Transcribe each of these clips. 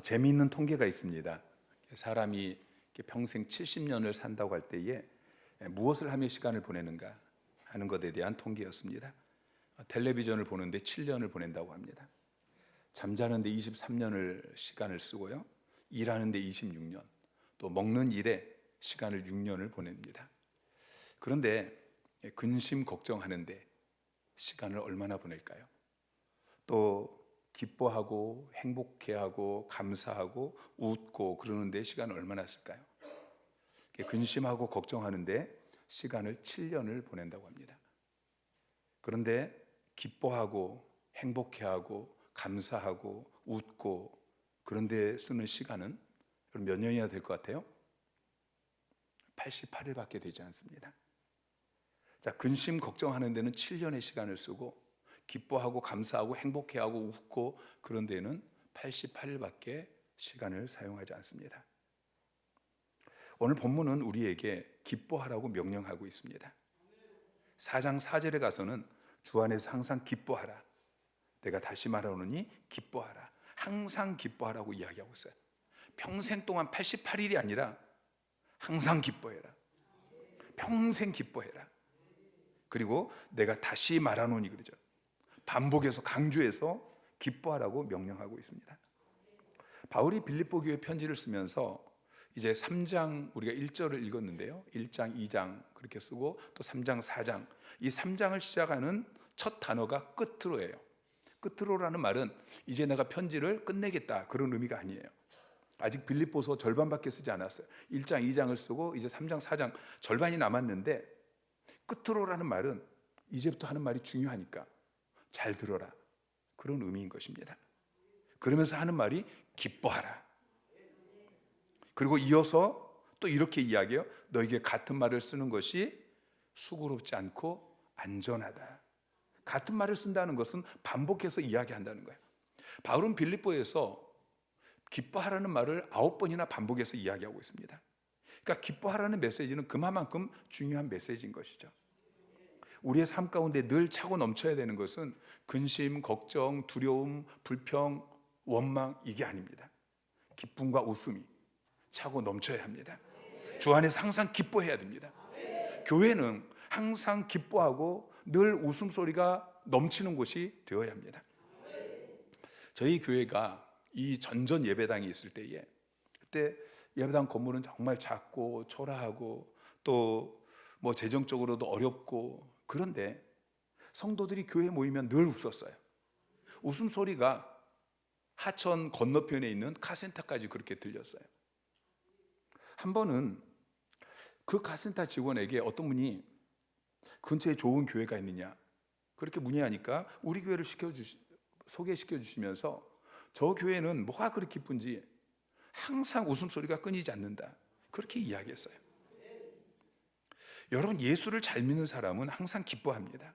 재미있는 통계가 있습니다. 사람이 이렇게 평생 70년을 산다고 할 때에 무엇을 하며 시간을 보내는가 하는 것에 대한 통계였습니다. 텔레비전을 보는데 7년을 보낸다고 합니다. 잠자는데 23년을 시간을 쓰고요. 일하는데 26년, 또 먹는 일에 시간을 6년을 보냅니다. 그런데 근심 걱정하는데 시간을 얼마나 보낼까요? 또 기뻐하고 행복해하고 감사하고 웃고 그러는데 시간을 얼마나 쓸까요? 근심하고 걱정하는데 시간을 7년을 보낸다고 합니다. 그런데 기뻐하고 행복해하고 감사하고 웃고 그런데 쓰는 시간은 몇 년이나 될 것 같아요? 88일밖에 되지 않습니다. 자, 근심 걱정하는 데는 7년의 시간을 쓰고 기뻐하고 감사하고 행복해하고 웃고 그런 데는 88일밖에 시간을 사용하지 않습니다. 오늘 본문은 우리에게 기뻐하라고 명령하고 있습니다. 4장 4절에 가서는 주 안에서 항상 기뻐하라. 내가 다시 말하노니 기뻐하라. 항상 기뻐하라고 이야기하고 있어요. 평생 동안 88일이 아니라 항상 기뻐해라. 평생 기뻐해라. 그리고 내가 다시 말하노니 그러죠. 반복해서 강조해서 기뻐하라고 명령하고 있습니다. 바울이 빌립보 교회 편지를 쓰면서 이제 3장 우리가 1절을 읽었는데요. 1장, 2장 그렇게 쓰고 또 3장, 4장 이 3장을 시작하는 첫 단어가 끝으로예요. 끝으로라는 말은 이제 내가 편지를 끝내겠다 그런 의미가 아니에요. 아직 빌립보서 절반밖에 쓰지 않았어요. 1장, 2장을 쓰고 이제 3장, 4장 절반이 남았는데 끝으로라는 말은 이제부터 하는 말이 중요하니까 잘 들어라 그런 의미인 것입니다. 그러면서 하는 말이 기뻐하라. 그리고 이어서 또 이렇게 이야기해요. 너에게 같은 말을 쓰는 것이 수고롭지 않고 안전하다. 같은 말을 쓴다는 것은 반복해서 이야기한다는 거예요. 바울은 빌립보에서 기뻐하라는 말을 9번이나 반복해서 이야기하고 있습니다. 그러니까 기뻐하라는 메시지는 그만큼 중요한 메시지인 것이죠. 우리의 삶 가운데 늘 차고 넘쳐야 되는 것은 근심, 걱정, 두려움, 불평, 원망 이게 아닙니다. 기쁨과 웃음이 차고 넘쳐야 합니다. 주 안에서 항상 기뻐해야 됩니다. 교회는 항상 기뻐하고 늘 웃음소리가 넘치는 곳이 되어야 합니다. 저희 교회가 이 전전 예배당이 있을 때에 그때 예배당 건물은 정말 작고 초라하고 또 뭐 재정적으로도 어렵고 그런데 성도들이 교회에 모이면 늘 웃었어요. 웃음소리가 하천 건너편에 있는 카센터까지 그렇게 들렸어요. 한 번은 그 카센터 직원에게 어떤 분이 근처에 좋은 교회가 있느냐 그렇게 문의하니까 우리 교회를 소개시켜 주시면서 저 교회는 뭐가 그렇게 기쁜지 항상 웃음소리가 끊이지 않는다 그렇게 이야기했어요. 여러분, 예수를 잘 믿는 사람은 항상 기뻐합니다.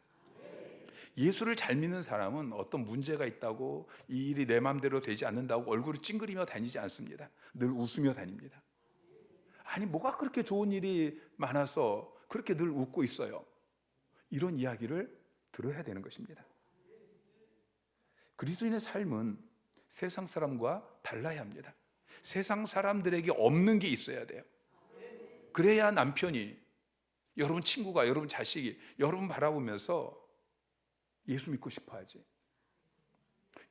예수를 잘 믿는 사람은 어떤 문제가 있다고 이 일이 내 마음대로 되지 않는다고 얼굴을 찡그리며 다니지 않습니다. 늘 웃으며 다닙니다. 아니 뭐가 그렇게 좋은 일이 많아서 그렇게 늘 웃고 있어요. 이런 이야기를 들어야 되는 것입니다. 그리스도인의 삶은 세상 사람과 달라야 합니다. 세상 사람들에게 없는 게 있어야 돼요. 그래야 남편이 여러분 친구가 여러분 자식이 여러분 바라보면서 예수 믿고 싶어 하지.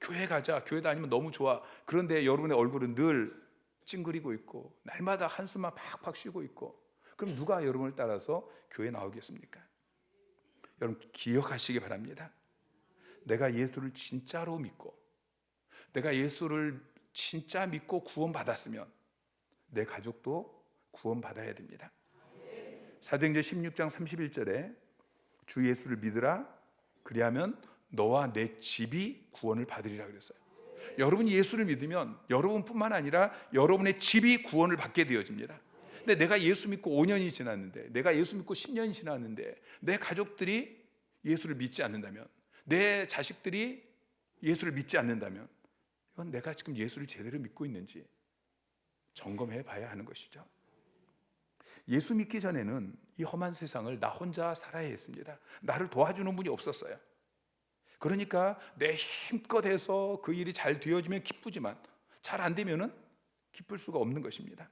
교회 가자. 교회 다니면 너무 좋아. 그런데 여러분의 얼굴은 늘 찡그리고 있고 날마다 한숨만 팍팍 쉬고 있고 그럼 누가 여러분을 따라서 교회에 나오겠습니까? 여러분 기억하시기 바랍니다. 내가 예수를 진짜로 믿고 내가 예수를 진짜 믿고 구원받았으면 내 가족도 구원받아야 됩니다. 사도행전 16장 31절에 주 예수를 믿으라 그리하면 너와 내 집이 구원을 받으리라 그랬어요. 여러분이 예수를 믿으면 여러분뿐만 아니라 여러분의 집이 구원을 받게 되어집니다. 근데 내가 예수 믿고 5년이 지났는데 내가 예수 믿고 10년이 지났는데 내 가족들이 예수를 믿지 않는다면 내 자식들이 예수를 믿지 않는다면 이건 내가 지금 예수를 제대로 믿고 있는지 점검해 봐야 하는 것이죠. 예수 믿기 전에는 이 험한 세상을 나 혼자 살아야 했습니다. 나를 도와주는 분이 없었어요. 그러니까 내 힘껏 해서 그 일이 잘 되어지면 기쁘지만 잘 안 되면은 기쁠 수가 없는 것입니다.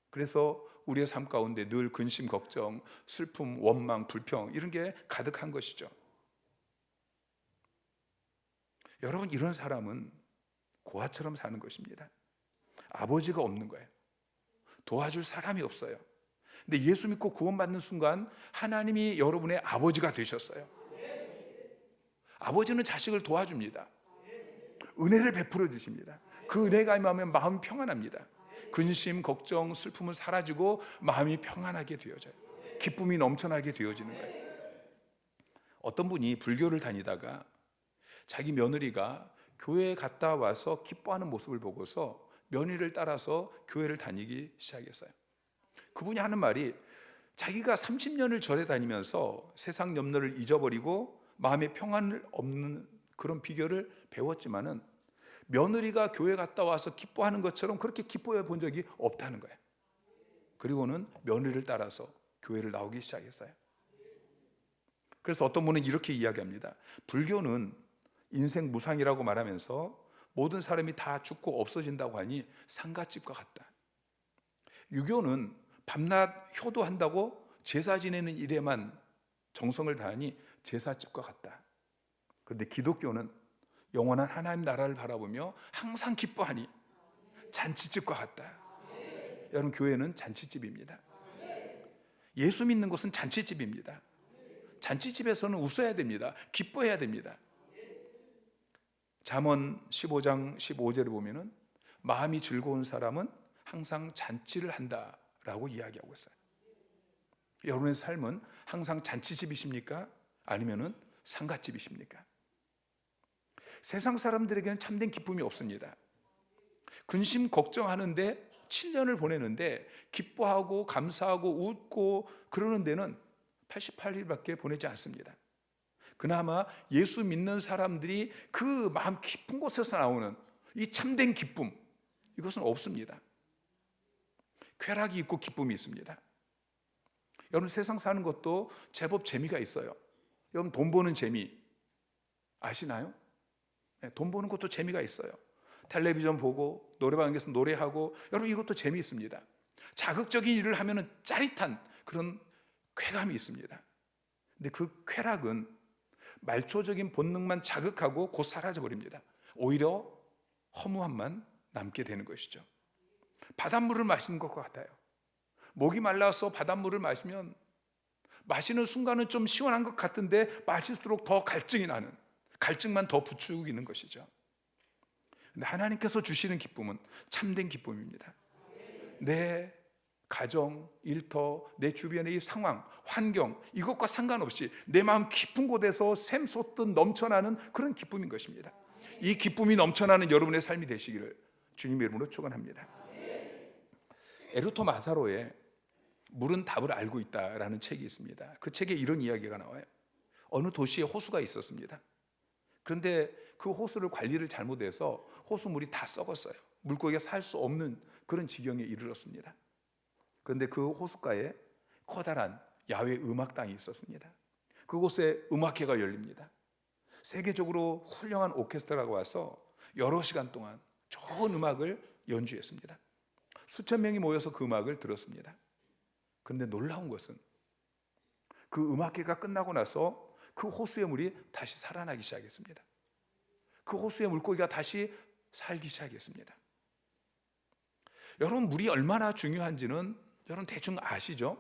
그래서 우리의 삶 가운데 늘 근심, 걱정, 슬픔, 원망, 불평 이런 게 가득한 것이죠. 여러분, 이런 사람은 고아처럼 사는 것입니다. 아버지가 없는 거예요. 도와줄 사람이 없어요. 근데 예수 믿고 구원받는 순간 하나님이 여러분의 아버지가 되셨어요. 아버지는 자식을 도와줍니다. 은혜를 베풀어 주십니다. 그 은혜가 임하면 마음이 평안합니다. 근심, 걱정, 슬픔은 사라지고 마음이 평안하게 되어져요. 기쁨이 넘쳐나게 되어지는 거예요. 어떤 분이 불교를 다니다가 자기 며느리가 교회에 갔다 와서 기뻐하는 모습을 보고서 며느리를 따라서 교회를 다니기 시작했어요. 그분이 하는 말이, 자기가 30년을 절에 다니면서 세상 염려를 잊어버리고 마음에 평안을 얻는 그런 비결을 배웠지만은 며느리가 교회 갔다 와서 기뻐하는 것처럼 그렇게 기뻐해 본 적이 없다는 거예요. 그리고는 며느리를 따라서 교회를 나오기 시작했어요. 그래서 어떤 분은 이렇게 이야기합니다. 불교는 인생 무상이라고 말하면서 모든 사람이 다 죽고 없어진다고 하니 상갓집과 같다. 유교는 밤낮 효도한다고 제사 지내는 일에만 정성을 다하니 제사집과 같다. 그런데 기독교는 영원한 하나님 나라를 바라보며 항상 기뻐하니 잔치집과 같다. 여러분, 교회는 잔치집입니다. 예수 믿는 것은 잔치집입니다. 잔치집에서는 웃어야 됩니다. 기뻐해야 됩니다. 잠언 15장 15절에 보면은 마음이 즐거운 사람은 항상 잔치를 한다라고 이야기하고 있어요. 여러분의 삶은 항상 잔치집이십니까? 아니면은 상갓집이십니까? 세상 사람들에게는 참된 기쁨이 없습니다. 근심 걱정하는데 7년을 보내는데 기뻐하고 감사하고 웃고 그러는 데는 88일밖에 보내지 않습니다. 그나마 예수 믿는 사람들이 그 마음 깊은 곳에서 나오는 이 참된 기쁨, 이것은 없습니다. 쾌락이 있고 기쁨이 있습니다. 여러분, 세상 사는 것도 제법 재미가 있어요. 여러분, 돈 버는 재미 아시나요? 네, 돈 버는 것도 재미가 있어요. 텔레비전 보고 노래방에서 노래하고, 여러분, 이것도 재미있습니다. 자극적인 일을 하면 짜릿한 그런 쾌감이 있습니다. 근데 그 쾌락은 말초적인 본능만 자극하고 곧 사라져 버립니다. 오히려 허무함만 남게 되는 것이죠. 바닷물을 마시는 것과 같아요. 목이 말라서 바닷물을 마시면 마시는 순간은 좀 시원한 것 같은데 마실수록 더 갈증이 나는, 갈증만 더 부추기는 것이죠. 근데 하나님께서 주시는 기쁨은 참된 기쁨입니다. 내 가정, 일터, 내 주변의 이 상황, 환경, 이것과 상관없이 내 마음 깊은 곳에서 샘솟듯 넘쳐나는 그런 기쁨인 것입니다. 이 기쁨이 넘쳐나는 여러분의 삶이 되시기를 주님의 이름으로 축원합니다. 에르토 마사로의 물은 답을 알고 있다라는 책이 있습니다. 그 책에 이런 이야기가 나와요. 어느 도시에 호수가 있었습니다. 그런데 그 호수를 관리를 잘못해서 호수물이 다 썩었어요. 물고기가 살 수 없는 그런 지경에 이르렀습니다. 그런데 그 호숫가에 커다란 야외 음악당이 있었습니다. 그곳에 음악회가 열립니다. 세계적으로 훌륭한 오케스트라가 와서 여러 시간 동안 좋은 음악을 연주했습니다. 수천 명이 모여서 그 음악을 들었습니다. 그런데 놀라운 것은 그 음악회가 끝나고 나서 그 호수의 물이 다시 살아나기 시작했습니다. 그 호수의 물고기가 다시 살기 시작했습니다. 여러분, 물이 얼마나 중요한지는 여러분 대충 아시죠?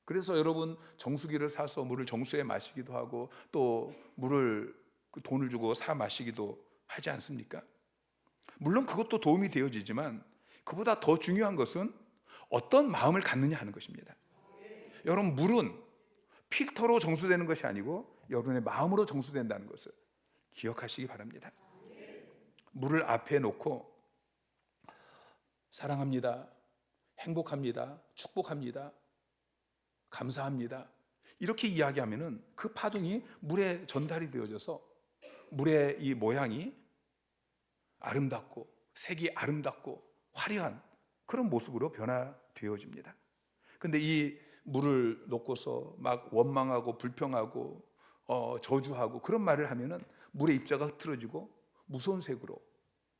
그래서 여러분 정수기를 사서 물을 정수해 마시기도 하고 또 물을 돈을 주고 사 마시기도 하지 않습니까? 물론 그것도 도움이 되어지지만 그보다 더 중요한 것은 어떤 마음을 갖느냐 하는 것입니다. 여러분, 물은 필터로 정수되는 것이 아니고 여러분의 마음으로 정수된다는 것을 기억하시기 바랍니다. 물을 앞에 놓고 사랑합니다, 행복합니다, 축복합니다, 감사합니다, 이렇게 이야기하면은 그 파동이 물에 전달이 되어져서 물의 이 모양이 아름답고 색이 아름답고 화려한 그런 모습으로 변화되어집니다. 그런데 이 물을 놓고서 막 원망하고 불평하고 저주하고 그런 말을 하면은 물의 입자가 흐트러지고 무서운 색으로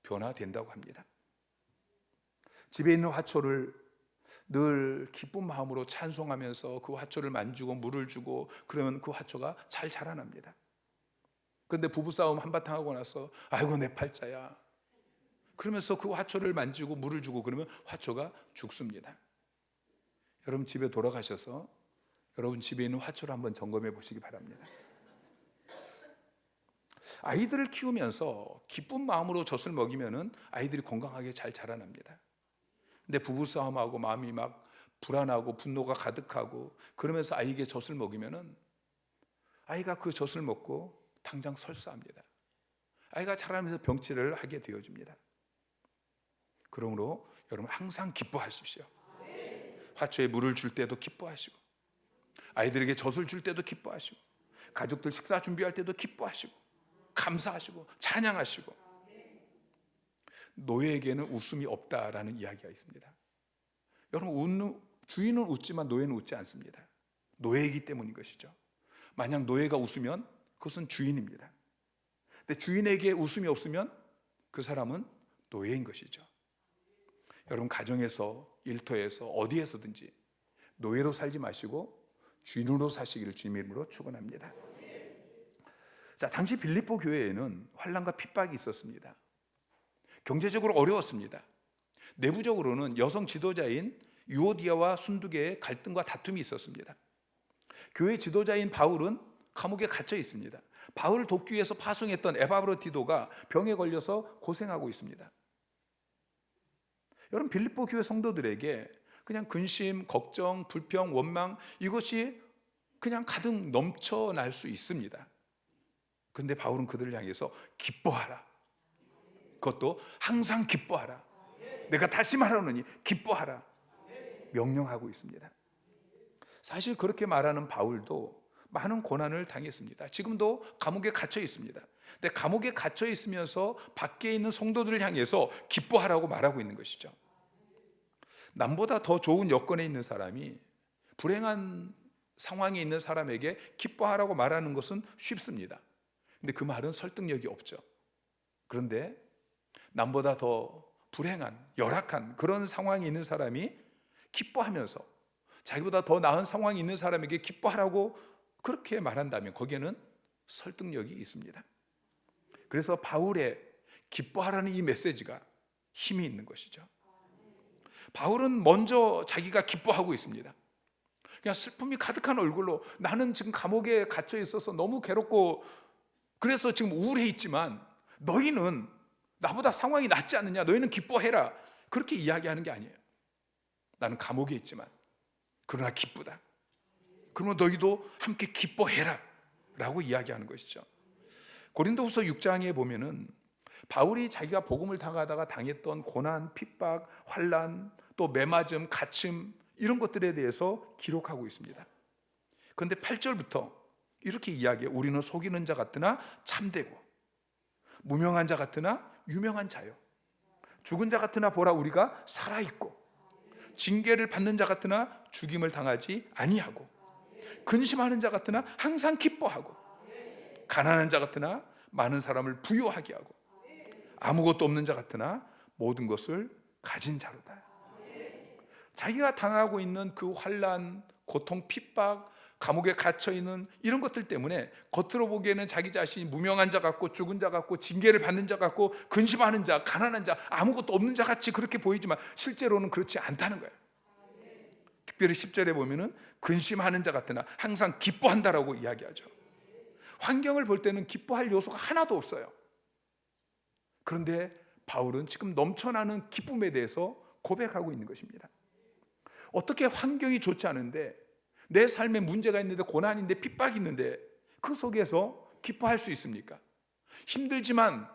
변화된다고 합니다. 집에 있는 화초를 늘 기쁜 마음으로 찬송하면서 그 화초를 만지고 물을 주고 그러면 그 화초가 잘 자라납니다. 그런데 부부싸움 한바탕 하고 나서 아이고 내 팔자야 그러면서 그 화초를 만지고 물을 주고 그러면 화초가 죽습니다. 여러분 집에 돌아가셔서 여러분 집에 있는 화초를 한번 점검해 보시기 바랍니다. 아이들을 키우면서 기쁜 마음으로 젖을 먹이면은 아이들이 건강하게 잘 자라납니다. 근데 부부싸움하고 마음이 막 불안하고 분노가 가득하고 그러면서 아이에게 젖을 먹이면은 아이가 그 젖을 먹고 당장 설사합니다. 아이가 자라면서 병치를 하게 되어집니다. 그러므로 여러분 항상 기뻐하십시오. 화초에 물을 줄 때도 기뻐하시고 아이들에게 젖을 줄 때도 기뻐하시고 가족들 식사 준비할 때도 기뻐하시고 감사하시고 찬양하시고 노예에게는 웃음이 없다라는 이야기가 있습니다. 여러분 주인은 웃지만 노예는 웃지 않습니다. 노예이기 때문인 것이죠. 만약 노예가 웃으면 그것은 주인입니다. 근데 주인에게 웃음이 없으면 그 사람은 노예인 것이죠. 여러분 가정에서 일터에서 어디에서든지 노예로 살지 마시고 주인으로 사시기를 주님의 이름으로 축원합니다. 자, 당시 빌립보 교회에는 환난과 핍박이 있었습니다. 경제적으로 어려웠습니다. 내부적으로는 여성 지도자인 유오디아와 순두계의 갈등과 다툼이 있었습니다. 교회 지도자인 바울은 감옥에 갇혀 있습니다. 바울을 돕기 위해서 파송했던 에바브로디도가 병에 걸려서 고생하고 있습니다. 여러분 빌립보 교회 성도들에게 그냥 근심, 걱정, 불평, 원망 이것이 그냥 가득 넘쳐날 수 있습니다. 그런데 바울은 그들을 향해서 기뻐하라. 그것도 항상 기뻐하라. 내가 다시 말하노니 기뻐하라. 명령하고 있습니다. 사실 그렇게 말하는 바울도 많은 고난을 당했습니다. 지금도 감옥에 갇혀 있습니다. 근데 감옥에 갇혀 있으면서 밖에 있는 성도들을 향해서 기뻐하라고 말하고 있는 것이죠. 남보다 더 좋은 여건에 있는 사람이 불행한 상황에 있는 사람에게 기뻐하라고 말하는 것은 쉽습니다. 근데 그 말은 설득력이 없죠. 그런데 남보다 더 불행한, 열악한 그런 상황에 있는 사람이 기뻐하면서 자기보다 더 나은 상황이 있는 사람에게 기뻐하라고 그렇게 말한다면 거기에는 설득력이 있습니다. 그래서 바울의 기뻐하라는 이 메시지가 힘이 있는 것이죠. 바울은 먼저 자기가 기뻐하고 있습니다. 그냥 슬픔이 가득한 얼굴로 나는 지금 감옥에 갇혀 있어서 너무 괴롭고 그래서 지금 우울해 있지만 너희는 나보다 상황이 낫지 않느냐, 너희는 기뻐해라, 그렇게 이야기하는 게 아니에요. 나는 감옥에 있지만 그러나 기쁘다. 그러면 너희도 함께 기뻐해라 라고 이야기하는 것이죠. 고린도후서 6장에 보면은 바울이 자기가 복음을 당하다가 당했던 고난, 핍박, 환난, 또 매맞음, 갇힘 이런 것들에 대해서 기록하고 있습니다. 그런데 8절부터 이렇게 이야기해요. 우리는 속이는 자 같으나 참되고 무명한 자 같으나 유명한 자요, 죽은 자 같으나 보라 우리가 살아있고 징계를 받는 자 같으나 죽임을 당하지 아니하고 근심하는 자 같으나 항상 기뻐하고 가난한 자 같으나 많은 사람을 부유하게 하고 아무것도 없는 자 같으나 모든 것을 가진 자로다. 자기가 당하고 있는 그 환난, 고통, 핍박, 감옥에 갇혀있는 이런 것들 때문에 겉으로 보기에는 자기 자신이 무명한 자 같고 죽은 자 같고 징계를 받는 자 같고 근심하는 자, 가난한 자, 아무것도 없는 자 같이 그렇게 보이지만 실제로는 그렇지 않다는 거예요. 특별히 10절에 보면은 근심하는 자 같으나 항상 기뻐한다라고 이야기하죠. 환경을 볼 때는 기뻐할 요소가 하나도 없어요. 그런데 바울은 지금 넘쳐나는 기쁨에 대해서 고백하고 있는 것입니다. 어떻게 환경이 좋지 않은데 내 삶에 문제가 있는데 고난인데 핍박이 있는데 그 속에서 기뻐할 수 있습니까? 힘들지만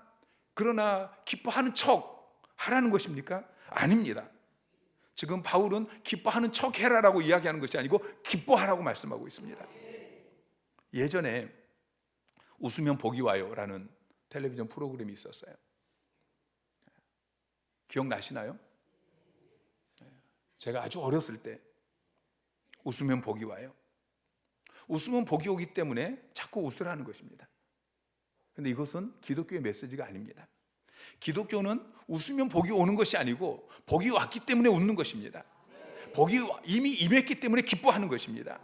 그러나 기뻐하는 척 하라는 것입니까? 아닙니다. 지금 바울은 기뻐하는 척 해라라고 이야기하는 것이 아니고 기뻐하라고 말씀하고 있습니다. 예전에 웃으면 복이 와요라는 텔레비전 프로그램이 있었어요. 기억나시나요? 제가 아주 어렸을 때 웃으면 복이 와요. 웃으면 복이 오기 때문에 자꾸 웃으라는 것입니다. 그런데 이것은 기독교의 메시지가 아닙니다. 기독교는 웃으면 복이 오는 것이 아니고 복이 왔기 때문에 웃는 것입니다. 복이 이미 임했기 때문에 기뻐하는 것입니다.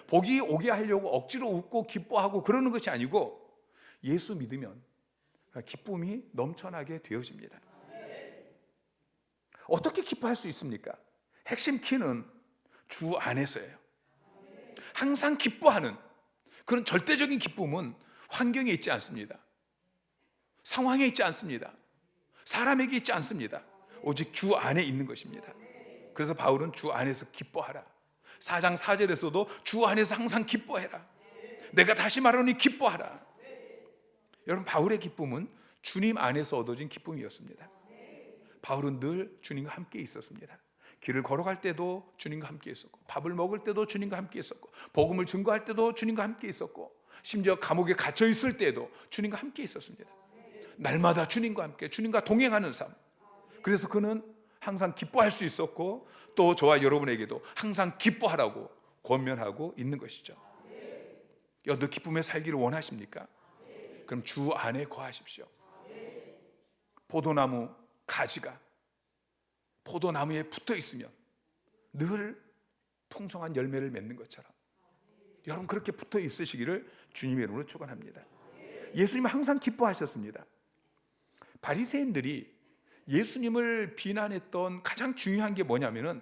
복이 오게 하려고 억지로 웃고 기뻐하고 그러는 것이 아니고 예수 믿으면 기쁨이 넘쳐나게 되어집니다. 어떻게 기뻐할 수 있습니까? 핵심 키는 주 안에서예요. 항상 기뻐하는 그런 절대적인 기쁨은 환경에 있지 않습니다. 상황에 있지 않습니다. 사람에게 있지 않습니다. 오직 주 안에 있는 것입니다. 그래서 바울은 주 안에서 기뻐하라. 4장 4절에서도 주 안에서 항상 기뻐해라. 내가 다시 말하노니 기뻐하라. 여러분, 바울의 기쁨은 주님 안에서 얻어진 기쁨이었습니다. 바울은 늘 주님과 함께 있었습니다. 길을 걸어갈 때도 주님과 함께 있었고, 밥을 먹을 때도 주님과 함께 있었고, 복음을 증거할 때도 주님과 함께 있었고, 심지어 감옥에 갇혀 있을 때도 주님과 함께 있었습니다. 날마다 주님과 함께, 주님과 동행하는 삶. 그래서 그는 항상 기뻐할 수 있었고, 또 저와 여러분에게도 항상 기뻐하라고 권면하고 있는 것이죠. 여러분도 기쁨에 살기를 원하십니까? 그럼 주 안에 거하십시오. 포도나무 가지가 포도나무에 붙어 있으면 늘 풍성한 열매를 맺는 것처럼 여러분 그렇게 붙어 있으시기를 주님의 이름으로 축원합니다. 예수님은 항상 기뻐하셨습니다. 바리새인들이 예수님을 비난했던 가장 중요한 게 뭐냐면은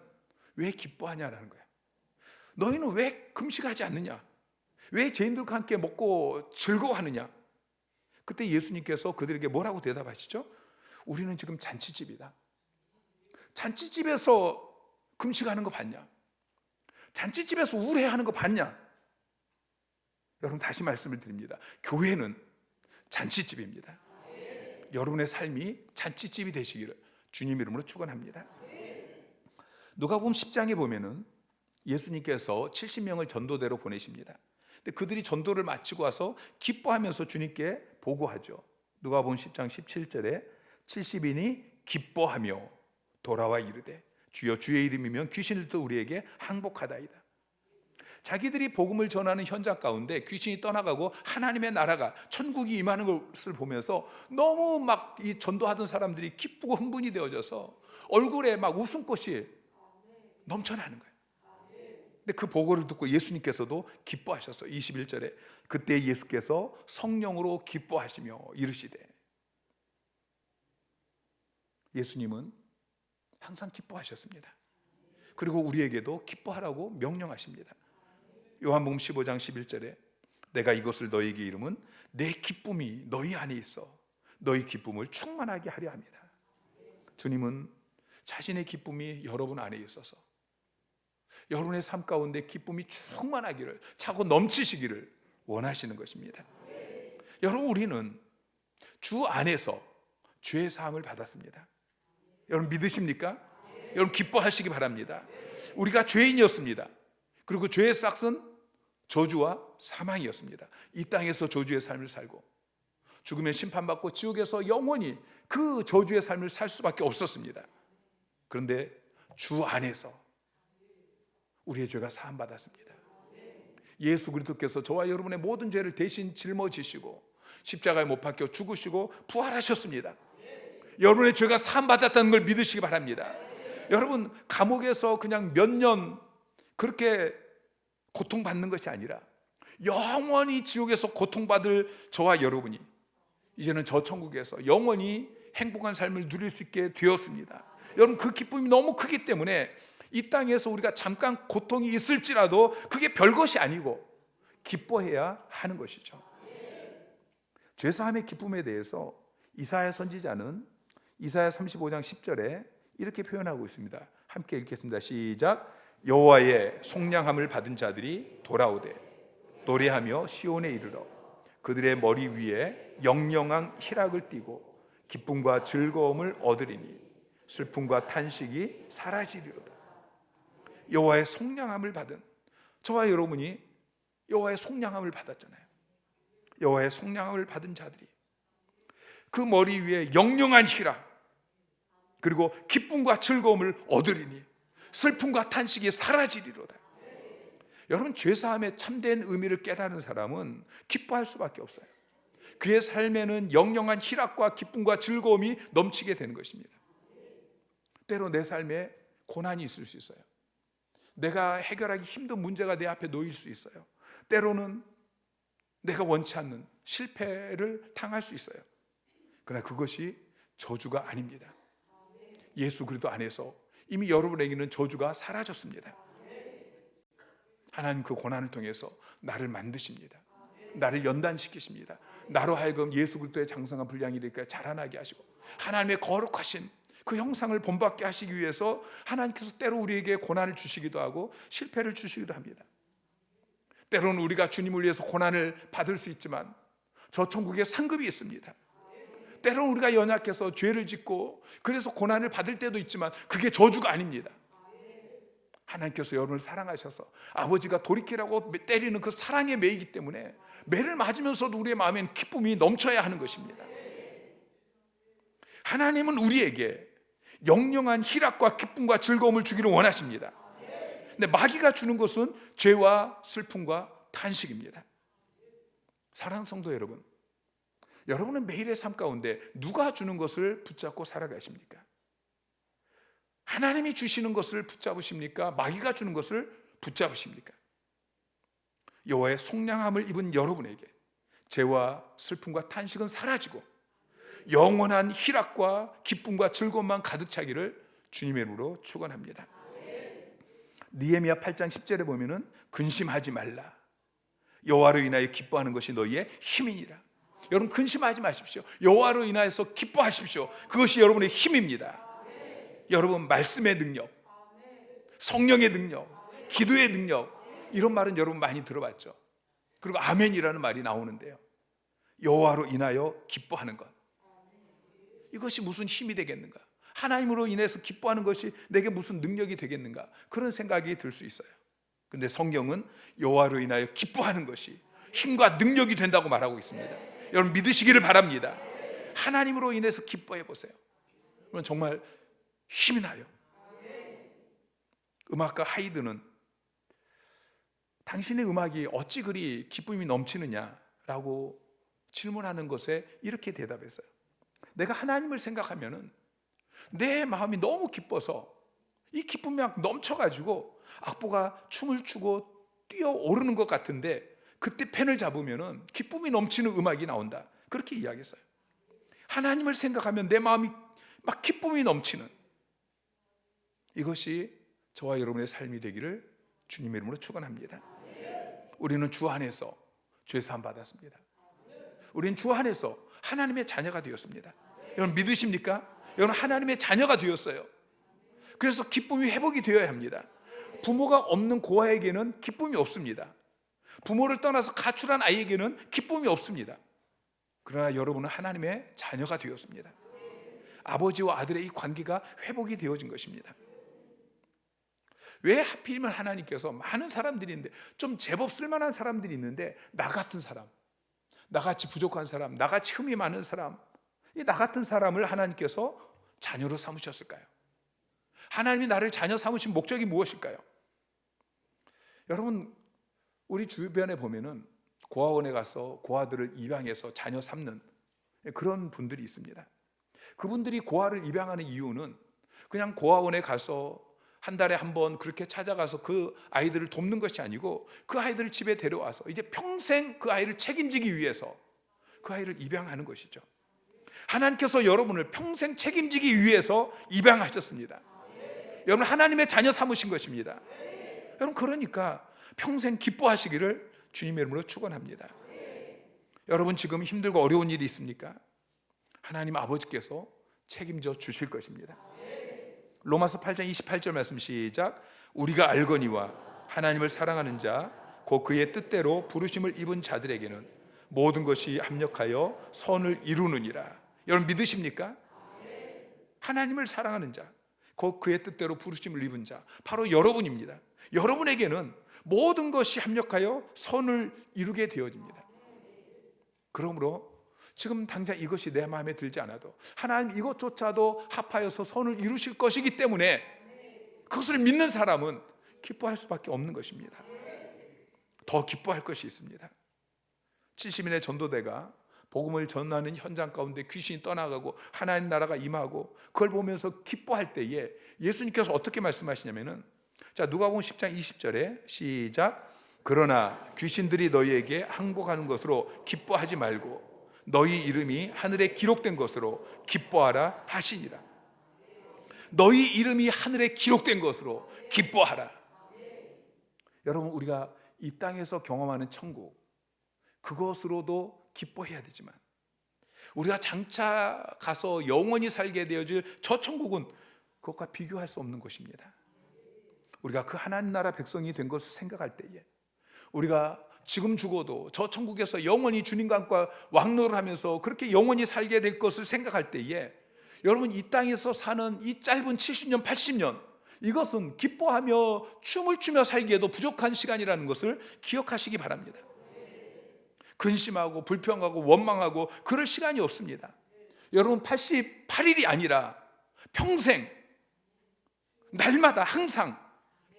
왜 기뻐하냐라는 거예요. 너희는 왜 금식하지 않느냐? 왜 죄인들과 함께 먹고 즐거워하느냐? 그때 예수님께서 그들에게 뭐라고 대답하시죠? 우리는 지금 잔치집이다. 잔치집에서 금식하는 거 봤냐? 잔치집에서 우울해하는 거 봤냐? 여러분 다시 말씀을 드립니다. 교회는 잔치집입니다. 여러분의 삶이 잔치집이 되시기를 주님 이름으로 축원합니다. 누가복음 10장에 보면은 예수님께서 70명을 전도대로 보내십니다. 근데 그들이 전도를 마치고 와서 기뻐하면서 주님께 보고하죠. 누가복음 10장 17절에 70인이 기뻐하며 돌아와 이르되 주여 주의 이름이면 귀신들도 우리에게 항복하다이다. 자기들이 복음을 전하는 현장 가운데 귀신이 떠나가고 하나님의 나라가 천국이 임하는 것을 보면서 너무 막 이 전도하던 사람들이 기쁘고 흥분이 되어져서 얼굴에 막 웃음꽃이 넘쳐나는 거예요. 근데 그 보고를 듣고 예수님께서도 기뻐하셨어요. 21절에 그때 예수께서 성령으로 기뻐하시며 이르시되, 예수님은 항상 기뻐하셨습니다. 그리고 우리에게도 기뻐하라고 명령하십니다. 요한복음 15장 11절에 내가 이것을 너희에게 이름은 내 기쁨이 너희 안에 있어 너희 기쁨을 충만하게 하려 합니다. 주님은 자신의 기쁨이 여러분 안에 있어서 여러분의 삶 가운데 기쁨이 충만하기를, 차고 넘치시기를 원하시는 것입니다. 여러분, 우리는 주 안에서 죄의 사함을 받았습니다. 여러분 믿으십니까? 여러분 기뻐하시기 바랍니다. 우리가 죄인이었습니다. 그리고 죄의 싹은 저주와 사망이었습니다. 이 땅에서 저주의 삶을 살고 죽으면 심판받고 지옥에서 영원히 그 저주의 삶을 살 수밖에 없었습니다. 그런데 주 안에서 우리의 죄가 사함받았습니다. 예수 그리스도께서 저와 여러분의 모든 죄를 대신 짊어지시고 십자가에 못 박혀 죽으시고 부활하셨습니다. 여러분의 죄가 사함받았다는 걸 믿으시기 바랍니다. 여러분 감옥에서 그냥 몇 년 그렇게 고통받는 것이 아니라 영원히 지옥에서 고통받을 저와 여러분이 이제는 저 천국에서 영원히 행복한 삶을 누릴 수 있게 되었습니다. 여러분 그 기쁨이 너무 크기 때문에 이 땅에서 우리가 잠깐 고통이 있을지라도 그게 별것이 아니고 기뻐해야 하는 것이죠. 죄사함의 기쁨에 대해서 이사야 선지자는 이사야 35장 10절에 이렇게 표현하고 있습니다. 함께 읽겠습니다. 시작. 여호와의 속량함을 받은 자들이 돌아오되 노래하며 시온에 이르러 그들의 머리 위에 영영한 희락을 띠고 기쁨과 즐거움을 얻으리니 슬픔과 탄식이 사라지리로다. 여호와의 속량함을 받은 저와 여러분이 여호와의 속량함을 받았잖아요. 여호와의 속량함을 받은 자들이 그 머리 위에 영영한 희락 그리고 기쁨과 즐거움을 얻으리니 슬픔과 탄식이 사라지리로다. 여러분 죄사함의 참된 의미를 깨달은 사람은 기뻐할 수밖에 없어요. 그의 삶에는 영영한 희락과 기쁨과 즐거움이 넘치게 되는 것입니다. 때로 내 삶에 고난이 있을 수 있어요. 내가 해결하기 힘든 문제가 내 앞에 놓일 수 있어요. 때로는 내가 원치 않는 실패를 당할 수 있어요. 그러나 그것이 저주가 아닙니다. 예수 그리스도 안에서 이미 여러분에게는 저주가 사라졌습니다. 하나님 그 고난을 통해서 나를 만드십니다. 나를 연단시키십니다. 나로 하여금 예수 그리스도의 장성한 분량이 되게 자라나게 하시고 하나님의 거룩하신 그 형상을 본받게 하시기 위해서 하나님께서 때로 우리에게 고난을 주시기도 하고 실패를 주시기도 합니다. 때로는 우리가 주님을 위해서 고난을 받을 수 있지만 저 천국에 상급이 있습니다. 때로는 우리가 연약해서 죄를 짓고 그래서 고난을 받을 때도 있지만 그게 저주가 아닙니다. 하나님께서 여러분을 사랑하셔서 아버지가 돌이키라고 때리는 그 사랑의 매이기 때문에 매를 맞으면서도 우리의 마음에는 기쁨이 넘쳐야 하는 것입니다. 하나님은 우리에게 영영한 희락과 기쁨과 즐거움을 주기를 원하십니다. 근데 마귀가 주는 것은 죄와 슬픔과 탄식입니다. 사랑하는 성도 여러분, 여러분은 매일의 삶 가운데 누가 주는 것을 붙잡고 살아가십니까? 하나님이 주시는 것을 붙잡으십니까? 마귀가 주는 것을 붙잡으십니까? 여호와의 속량함을 입은 여러분에게 죄와 슬픔과 탄식은 사라지고 영원한 희락과 기쁨과 즐거움만 가득 차기를 주님의 이름으로 축원합니다. 느헤미야 8장 10절에 보면은 근심하지 말라. 여호와로 인하여 기뻐하는 것이 너희의 힘이니라. 여러분 근심하지 마십시오. 여호와로 인하여서 기뻐하십시오. 그것이 여러분의 힘입니다. 여러분 말씀의 능력, 성령의 능력, 기도의 능력, 이런 말은 여러분 많이 들어봤죠. 그리고 아멘이라는 말이 나오는데요, 여호와로 인하여 기뻐하는 것, 이것이 무슨 힘이 되겠는가? 하나님으로 인해서 기뻐하는 것이 내게 무슨 능력이 되겠는가? 그런 생각이 들 수 있어요. 그런데 성경은 여호와로 인하여 기뻐하는 것이 힘과 능력이 된다고 말하고 있습니다. 여러분 믿으시기를 바랍니다. 하나님으로 인해서 기뻐해 보세요. 그러면 정말 힘이 나요. 음악가 하이드는 당신의 음악이 어찌 그리 기쁨이 넘치느냐라고 질문하는 것에 이렇게 대답했어요. 내가 하나님을 생각하면은 내 마음이 너무 기뻐서 이 기쁨이 막 넘쳐가지고 악보가 춤을 추고 뛰어오르는 것 같은데 그때 펜을 잡으면은 기쁨이 넘치는 음악이 나온다. 그렇게 이야기했어요. 하나님을 생각하면 내 마음이 막 기쁨이 넘치는, 이것이 저와 여러분의 삶이 되기를 주님의 이름으로 축원합니다. 우리는 주 안에서 죄 사함 받았습니다. 우리는 주 안에서 하나님의 자녀가 되었습니다. 여러분 믿으십니까? 여러분 하나님의 자녀가 되었어요. 그래서 기쁨이 회복이 되어야 합니다. 부모가 없는 고아에게는 기쁨이 없습니다. 부모를 떠나서 가출한 아이에게는 기쁨이 없습니다. 그러나 여러분은 하나님의 자녀가 되었습니다. 아버지와 아들의 이 관계가 회복이 되어진 것입니다. 왜 하필이면 하나님께서 많은 사람들이 있는데 좀 제법 쓸만한 사람들이 있는데 나 같은 사람, 나같이 부족한 사람, 나같이 흠이 많은 사람, 이 나 같은 사람을 하나님께서 자녀로 삼으셨을까요? 하나님이 나를 자녀 삼으신 목적이 무엇일까요? 여러분 우리 주변에 보면은 고아원에 가서 고아들을 입양해서 자녀 삼는 그런 분들이 있습니다. 그분들이 고아를 입양하는 이유는 그냥 고아원에 가서 한 달에 한 번 그렇게 찾아가서 그 아이들을 돕는 것이 아니고 그 아이들을 집에 데려와서 이제 평생 그 아이를 책임지기 위해서 그 아이를 입양하는 것이죠. 하나님께서 여러분을 평생 책임지기 위해서 입양하셨습니다. 여러분 하나님의 자녀 삼으신 것입니다. 여러분 그러니까 평생 기뻐하시기를 주님의 이름으로 축원합니다. 여러분 지금 힘들고 어려운 일이 있습니까? 하나님 아버지께서 책임져 주실 것입니다. 로마서 8장 28절 말씀 시작. 우리가 알거니와 하나님을 사랑하는 자 곧 그의 뜻대로 부르심을 입은 자들에게는 모든 것이 합력하여 선을 이루느니라. 여러분 믿으십니까? 하나님을 사랑하는 자 곧 그의 뜻대로 부르심을 입은 자 바로 여러분입니다. 여러분에게는 모든 것이 합력하여 선을 이루게 되어집니다. 그러므로 지금 당장 이것이 내 마음에 들지 않아도 하나님 이것조차도 합하여서 선을 이루실 것이기 때문에 그것을 믿는 사람은 기뻐할 수밖에 없는 것입니다. 더 기뻐할 것이 있습니다. 70인의 전도대가 복음을 전하는 현장 가운데 귀신이 떠나가고 하나님 나라가 임하고 그걸 보면서 기뻐할 때에 예수님께서 어떻게 말씀하시냐면은, 자, 누가복음 10장 20절에 시작. 그러나 귀신들이 너희에게 항복하는 것으로 기뻐하지 말고 너희 이름이 하늘에 기록된 것으로 기뻐하라 하시니라. 너희 이름이 하늘에 기록된 것으로 기뻐하라. 여러분, 우리가 이 땅에서 경험하는 천국, 그것으로도 기뻐해야 되지만 우리가 장차 가서 영원히 살게 되어질 저 천국은 그것과 비교할 수 없는 것입니다. 우리가 그 하나님 나라 백성이 된 것을 생각할 때에, 우리가 지금 죽어도 저 천국에서 영원히 주님과 함께 왕노를 하면서 그렇게 영원히 살게 될 것을 생각할 때에, 여러분, 이 땅에서 사는 이 짧은 70년 80년, 이것은 기뻐하며 춤을 추며 살기에도 부족한 시간이라는 것을 기억하시기 바랍니다. 근심하고 불평하고 원망하고 그럴 시간이 없습니다. 여러분, 88일이 아니라 평생 날마다 항상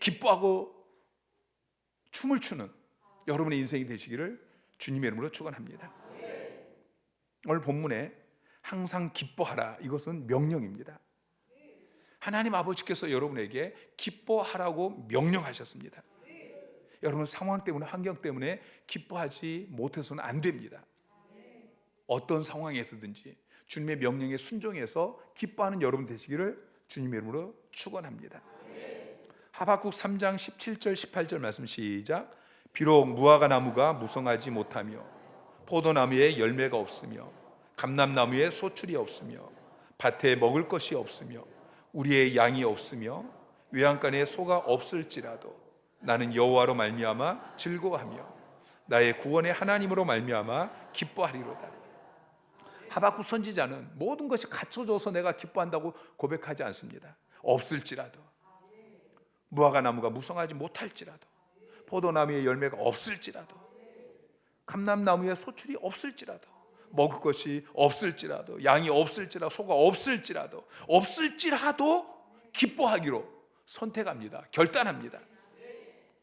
기뻐하고 춤을 추는 여러분의 인생이 되시기를 주님의 이름으로 축원합니다. 오늘 본문에 항상 기뻐하라, 이것은 명령입니다. 하나님 아버지께서 여러분에게 기뻐하라고 명령하셨습니다. 여러분, 상황 때문에, 환경 때문에 기뻐하지 못해서는 안 됩니다. 어떤 상황에서든지 주님의 명령에 순종해서 기뻐하는 여러분 되시기를 주님의 이름으로 축원합니다. 하박국 3장 17절 18절 말씀 시작. 비록 무화과 나무가 무성하지 못하며 포도나무에 열매가 없으며 감람나무에 소출이 없으며 밭에 먹을 것이 없으며 우리의 양이 없으며 외양간에 소가 없을지라도 나는 여호와로 말미암아 즐거워하며 나의 구원의 하나님으로 말미암아 기뻐하리로다. 하박국 선지자는 모든 것이 갖춰져서 내가 기뻐한다고 고백하지 않습니다. 없을지라도, 무화과 나무가 무성하지 못할지라도, 포도나무에 열매가 없을지라도, 감람나무에 소출이 없을지라도, 먹을 것이 없을지라도, 양이 없을지라도, 소가 없을지라도 기뻐하기로 선택합니다. 결단합니다.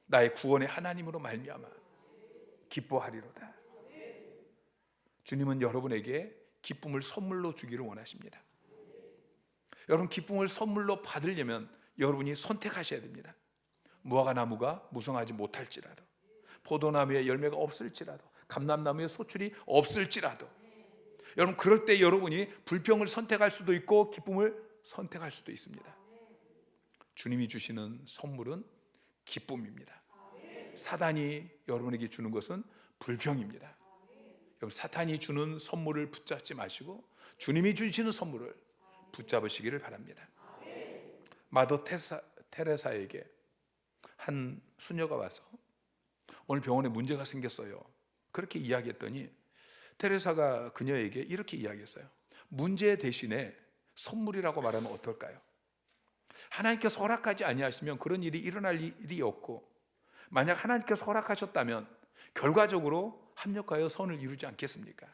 나의 구원의 하나님으로 말미암아 기뻐하리로다. 주님은 여러분에게 기쁨을 선물로 주기를 원하십니다. 여러분, 기쁨을 선물로 받으려면 여러분이 선택하셔야 됩니다. 무화과 나무가 무성하지 못할지라도, 포도나무에 열매가 없을지라도, 감람나무에 소출이 없을지라도, 여러분, 그럴 때 여러분이 불평을 선택할 수도 있고 기쁨을 선택할 수도 있습니다. 주님이 주시는 선물은 기쁨입니다. 사단이 여러분에게 주는 것은 불평입니다. 여러분, 사탄이 주는 선물을 붙잡지 마시고 주님이 주시는 선물을 붙잡으시기를 바랍니다. 마더 테레사에게 한 수녀가 와서 오늘 병원에 문제가 생겼어요. 그렇게 이야기했더니 테레사가 그녀에게 이렇게 이야기했어요. 문제 대신에 선물이라고 말하면 어떨까요? 하나님께서 허락하지 아니하시면 그런 일이 일어날 일이 없고, 만약 하나님께서 허락하셨다면 결과적으로 합력하여 선을 이루지 않겠습니까?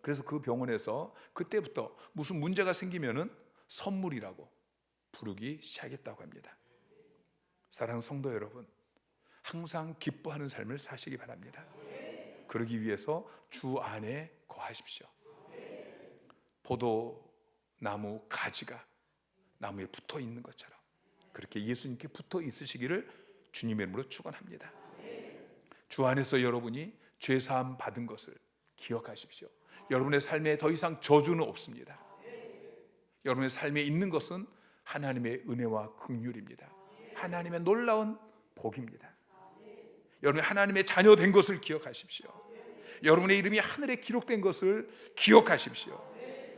그래서 그 병원에서 그때부터 무슨 문제가 생기면은 선물이라고 부르기 시작했다고 합니다. 사랑하는 성도 여러분, 항상 기뻐하는 삶을 사시기 바랍니다. 그러기 위해서 주 안에 거하십시오. 포도나무 가지가 나무에 붙어 있는 것처럼 그렇게 예수님께 붙어 있으시기를 주님의 이름으로 축원합니다. 주 안에서 여러분이 죄 사함 받은 것을 기억하십시오. 여러분의 삶에 더 이상 저주는 없습니다. 여러분의 삶에 있는 것은 하나님의 은혜와 긍휼입니다. 하나님의 놀라운 복입니다. 여러분이 하나님의 자녀 된 것을 기억하십시오. 여러분의 이름이 하늘에 기록된 것을 기억하십시오.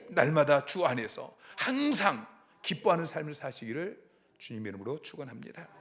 날마다 주 안에서 항상 기뻐하는 삶을 사시기를 주님의 이름으로 축원합니다.